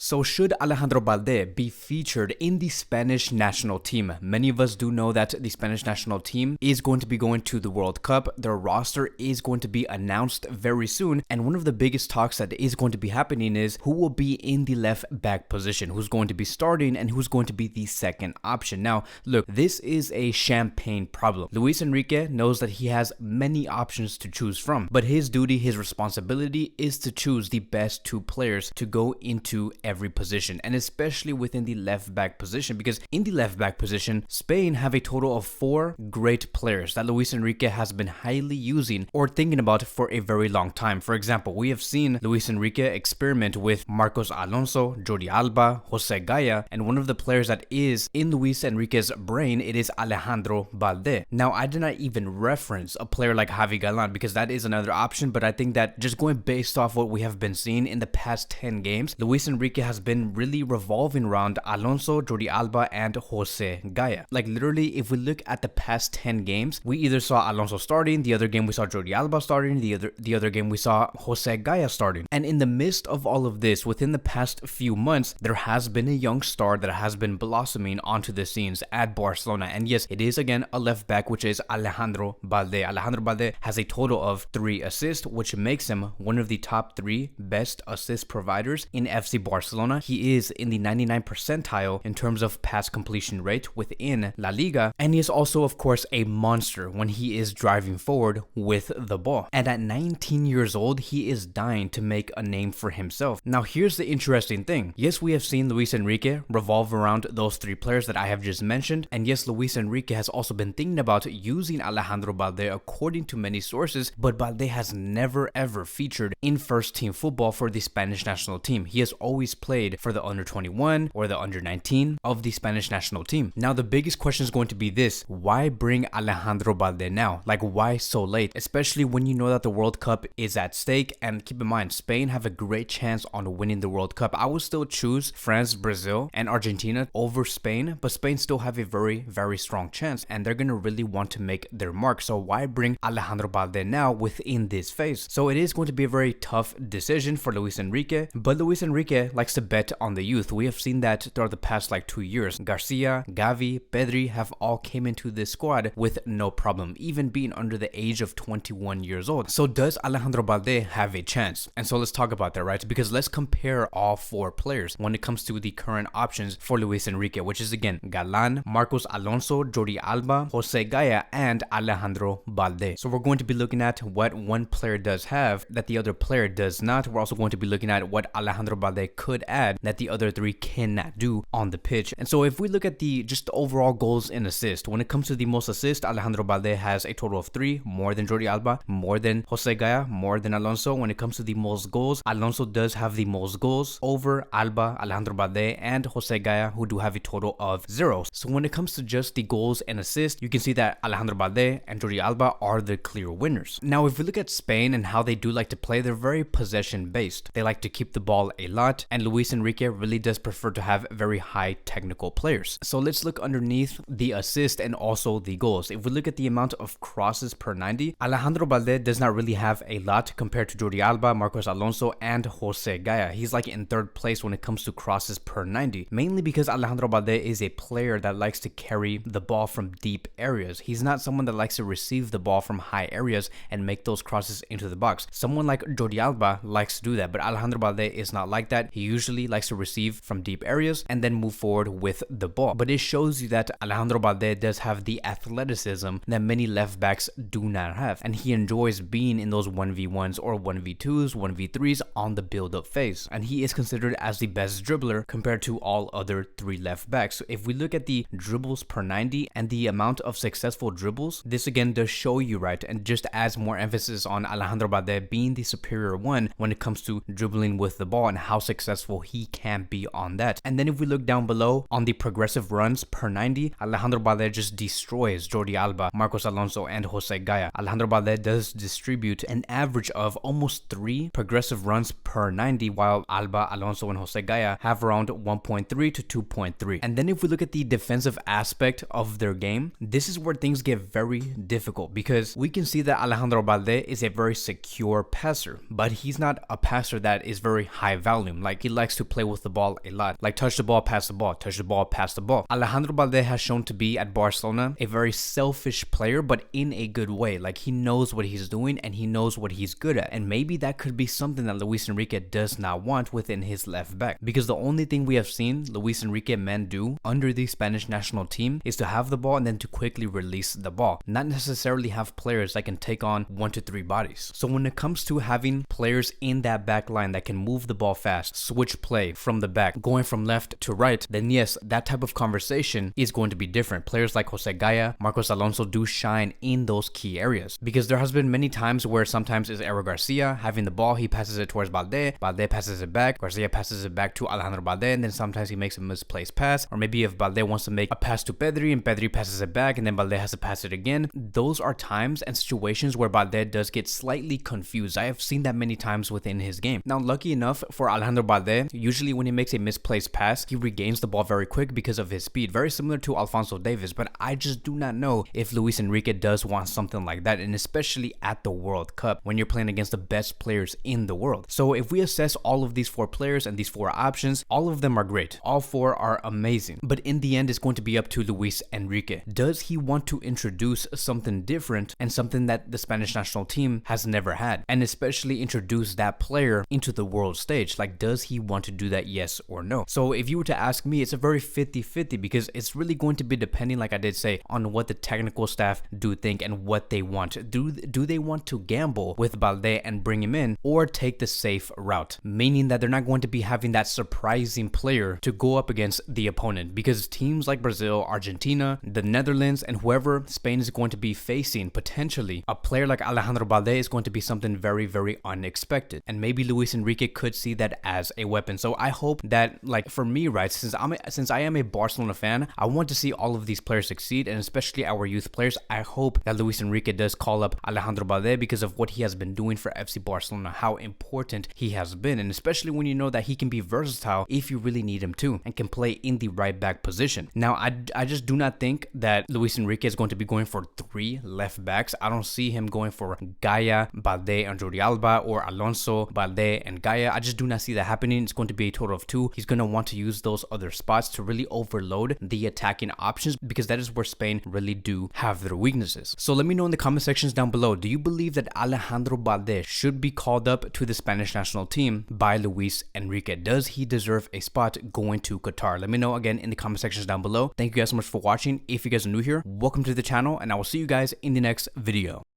So should Alejandro Balde be featured in the Spanish national team? Many of us do know that the Spanish national team is going to be going to the World Cup. Their roster is going to be announced very soon. And one of the biggest talks that is going to be happening is who will be in the left back position, who's going to be starting and who's going to be the second option. Now, look, this is a champagne problem. Luis Enrique knows that he has many options to choose from, but his duty, his responsibility is to choose the best two players to go into every position, and especially within the left back position, because in the left back position, Spain have a total of 4 great players that Luis Enrique has been highly using or thinking about for a very long time. For example, we have seen Luis Enrique experiment with Marcos Alonso, Jordi Alba, Jose Gaya, and one of the players that is in Luis Enrique's brain, it is Alejandro Balde. Now, I did not even reference a player like Javi Galan because that is another option, but I think that just going based off what we have been seeing in the past 10 games, Luis Enrique has been really revolving around Alonso, Jordi Alba, and Jose Gaya. Like literally, if we look at the past 10 games, we either saw Alonso starting, the other game we saw Jordi Alba starting, the other game we saw Jose Gaya starting. And in the midst of all of this, within the past few months, there has been a young star that has been blossoming onto the scenes at Barcelona. And yes, it is again a left back, which is Alejandro Balde. Alejandro Balde has a total of 3 assists, which makes him one of the top 3 best assist providers in FC Barcelona. He is in the 99th percentile in terms of pass completion rate within La Liga, and he is also of course a monster when he is driving forward with the ball. And at 19 years old, he is dying to make a name for himself. Now here's the interesting thing. Yes, we have seen Luis Enrique revolve around those 3 players that I have just mentioned, and yes, Luis Enrique has also been thinking about using Alejandro Balde according to many sources, but Balde has never ever featured in first team football for the Spanish national team. He has always played for the under 21 or the under 19 of the Spanish national team. Now the biggest question is going to be this: why bring Alejandro Balde now? Like, why so late? Especially when you know that the World Cup is at stake, and keep in mind, Spain have a great chance on winning the World Cup. I would still choose France, Brazil, and Argentina over Spain, but Spain still have a very strong chance, and they're gonna really want to make their mark. So why bring Alejandro Balde now within this phase? So it is going to be a very tough decision for Luis Enrique, but Luis Enrique likes to bet on the youth. We have seen that throughout the past 2 years. Garcia, Gavi, Pedri have all came into this squad with no problem, even being under the age of 21 years old. So does Alejandro Balde have a chance? And so let's talk about that, right? Because let's compare all 4 players when it comes to the current options for Luis Enrique, which is again Galan, Marcos Alonso, Jordi Alba, Jose Gaya, and Alejandro Balde. So we're going to be looking at what one player does have that the other player does not. We're also going to be looking at what Alejandro Balde could add that the other 3 cannot do on the pitch. And so if we look at the overall goals and assists, when it comes to the most assists, Alejandro Balde has a total of 3, more than Jordi Alba, more than Jose Gaya, more than Alonso. When it comes to the most goals, Alonso does have the most goals over Alba, Alejandro Balde, and Jose Gaya, who do have a total of 0. So when it comes to just the goals and assists, you can see that Alejandro Balde and Jordi Alba are the clear winners. Now, if we look at Spain and how they do like to play, they're very possession based. They like to keep the ball a lot, and Luis Enrique really does prefer to have very high technical players. So let's look underneath the assist and also the goals. If we look at the amount of crosses per 90, Alejandro Balde does not really have a lot compared to Jordi Alba, Marcos Alonso, and Jose Gaya. He's like in 3rd place when it comes to crosses per 90, mainly because Alejandro Balde is a player that likes to carry the ball from deep areas. He's not someone that likes to receive the ball from high areas and make those crosses into the box. Someone like Jordi Alba likes to do that, but Alejandro Balde is not like that. He usually likes to receive from deep areas and then move forward with the ball. But it shows you that Alejandro Balde does have the athleticism that many left backs do not have, and he enjoys being in those 1v1s or 1v2s, 1v3s on the build-up phase, and he is considered as the best dribbler compared to all other 3 left backs. So if we look at the dribbles per 90 and the amount of successful dribbles, this again does show you, right, and just adds more emphasis on Alejandro Balde being the superior one when it comes to dribbling with the ball and how successful he can be on that. And then if we look down below on the progressive runs per 90, Alejandro Balde just destroys Jordi Alba, Marcos Alonso, and Jose Gaya. Alejandro Balde does distribute an average of almost 3 progressive runs per 90, while Alba, Alonso, and Jose Gaya have around 1.3 to 2.3. And then if we look at the defensive aspect of their game, this is where things get very difficult, because we can see that Alejandro Balde is a very secure passer, but he's not a passer that is very high volume. Like, he likes to play with the ball a lot. Like touch the ball, pass the ball, touch the ball, pass the ball. Alejandro Balde has shown to be at Barcelona a very selfish player, but in a good way. Like he knows what he's doing and he knows what he's good at. And maybe that could be something that Luis Enrique does not want within his left back. Because the only thing we have seen Luis Enrique men do under the Spanish national team is to have the ball and then to quickly release the ball. Not necessarily have players that can take on 1 to 3 bodies. So when it comes to having players in that back line that can move the ball fast, switch play from the back, going from left to right, then yes, that type of conversation is going to be different. Players like Jose Gaya, Marcos Alonso do shine in those key areas. Because there has been many times where sometimes it's Eric Garcia having the ball, he passes it towards Balde, Balde passes it back, Garcia passes it back to Alejandro Balde, and then sometimes he makes a misplaced pass. Or maybe if Balde wants to make a pass to Pedri and Pedri passes it back and then Balde has to pass it again. Those are times and situations where Balde does get slightly confused. I have seen that many times within his game. Now, lucky enough for Alejandro Balde, usually when he makes a misplaced pass, he regains the ball very quick because of his speed, very similar to Alfonso Davies. But I just do not know if Luis Enrique does want something like that, and especially at the World Cup when you're playing against the best players in the world. So if we assess all of these 4 players and these 4 options, all of them are great. All 4 are amazing. But in the end, it's going to be up to Luis Enrique. Does he want to introduce something different and something that the Spanish national team has never had, and especially introduce that player into the world stage? Like, does he want to do that, yes or no? So if you were to ask me, it's a very 50-50 because it's really going to be depending, like I did say, on what the technical staff do think and what they want. Do they want to gamble with Balde and bring him in, or take the safe route, meaning that they're not going to be having that surprising player to go up against the opponent? Because teams like Brazil, Argentina, the Netherlands, and whoever Spain is going to be facing, potentially a player like Alejandro Balde is going to be something very, very unexpected, and maybe Luis Enrique could see that as a weapon. So I hope that, like, for me, right, since I am a Barcelona fan, I want to see all of these players succeed, and especially our youth players. I hope that Luis Enrique does call up Alejandro Balde because of what he has been doing for FC Barcelona, how important he has been, and especially when you know that he can be versatile if you really need him to, and can play in the right back position. Now, I just do not think that Luis Enrique is going to be going for 3 left backs. I don't see him going for Gaya, Balde, and Jordi Alba, or Alonso, Balde, and Gaya. I just do not see that happening. It's going to be a total of 2. He's going to want to use those other spots to really overload the attacking options, because that is where Spain really do have their weaknesses. So let me know in the comment sections down below, do you believe that Alejandro Balde should be called up to the Spanish national team by Luis Enrique? Does he deserve a spot going to Qatar? Let me know again in the comment sections down below. Thank you guys so much for watching. If you guys are new here, welcome to the channel, and I will see you guys in the next video.